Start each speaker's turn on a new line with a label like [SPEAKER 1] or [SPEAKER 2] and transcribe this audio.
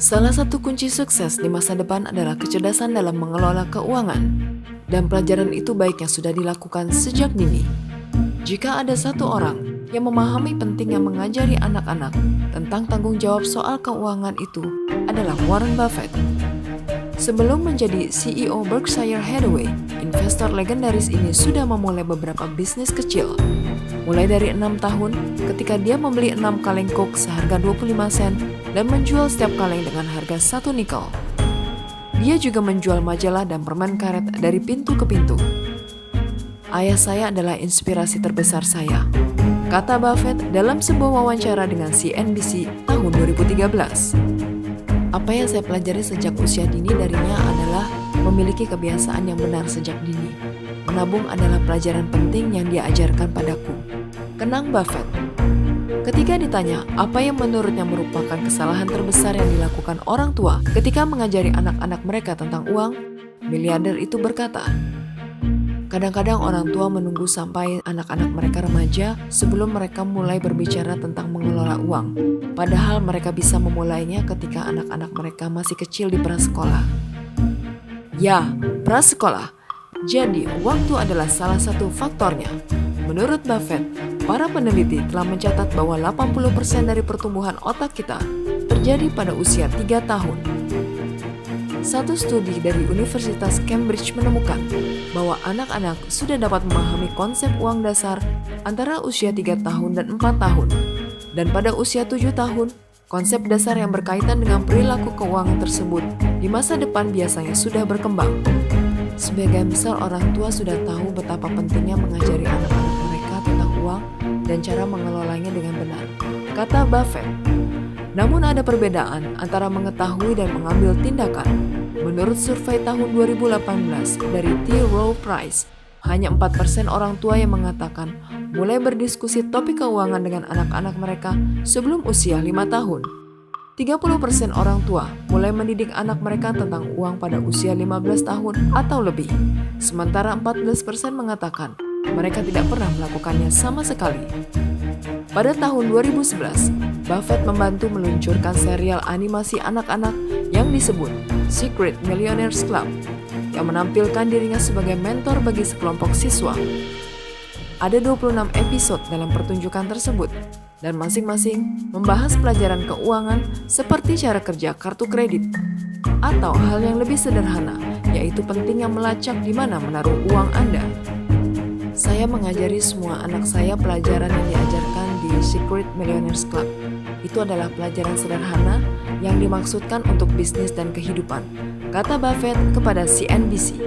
[SPEAKER 1] Salah satu kunci sukses di masa depan adalah kecerdasan dalam mengelola keuangan. Dan pelajaran itu baiknya sudah dilakukan sejak dini. Jika ada satu orang yang memahami pentingnya mengajari anak-anak tentang tanggung jawab soal keuangan itu adalah Warren Buffett. Sebelum menjadi CEO Berkshire Hathaway, investor legendaris ini sudah memulai beberapa bisnis kecil. Mulai dari 6 tahun ketika dia membeli 6 kaleng Coke seharga 25 sen dan menjual setiap kaleng dengan harga 1 nikel. Dia juga menjual majalah dan permen karet dari pintu ke pintu. Ayah saya adalah inspirasi terbesar saya, kata Buffett dalam sebuah wawancara dengan CNBC tahun 2013. Apa yang saya pelajari sejak usia dini darinya adalah memiliki kebiasaan yang benar sejak dini. Menabung adalah pelajaran penting yang dia ajarkan padaku, kenang Buffett. Ketika ditanya apa yang menurutnya merupakan kesalahan terbesar yang dilakukan orang tua ketika mengajari anak-anak mereka tentang uang, miliarder itu berkata, kadang-kadang orang tua menunggu sampai anak-anak mereka remaja sebelum mereka mulai berbicara tentang mengelola uang. Padahal mereka bisa memulainya ketika anak-anak mereka masih kecil di prasekolah. Ya, prasekolah. Jadi, waktu adalah salah satu faktornya. Menurut Buffett, para peneliti telah mencatat bahwa 80% dari pertumbuhan otak kita terjadi pada usia 3 tahun. Satu studi dari Universitas Cambridge menemukan bahwa anak-anak sudah dapat memahami konsep uang dasar antara usia 3 tahun dan 4 tahun. Dan pada usia 7 tahun, konsep dasar yang berkaitan dengan perilaku keuangan tersebut di masa depan biasanya sudah berkembang. Sebagian besar orang tua sudah tahu betapa pentingnya mengajari anak-anak mereka tentang uang dan cara mengelolanya dengan benar, kata Buffett. Namun ada perbedaan antara mengetahui dan mengambil tindakan. Menurut survei tahun 2018 dari T. Rowe Price, hanya 4% orang tua yang mengatakan mulai berdiskusi topik keuangan dengan anak-anak mereka sebelum usia 5 tahun. 30% orang tua mulai mendidik anak mereka tentang uang pada usia 15 tahun atau lebih. Sementara 14% mengatakan mereka tidak pernah melakukannya sama sekali. Pada tahun 2011, Buffett membantu meluncurkan serial animasi anak-anak yang disebut Secret Millionaires Club, yang menampilkan dirinya sebagai mentor bagi sekelompok siswa. Ada 26 episode dalam pertunjukan tersebut, dan masing-masing membahas pelajaran keuangan seperti cara kerja kartu kredit, atau hal yang lebih sederhana, yaitu pentingnya melacak di mana menaruh uang Anda. Saya mengajari semua anak saya pelajaran yang diajarkan di Secret Millionaires Club. Itu adalah pelajaran sederhana yang dimaksudkan untuk bisnis dan kehidupan, kata Buffett kepada CNBC.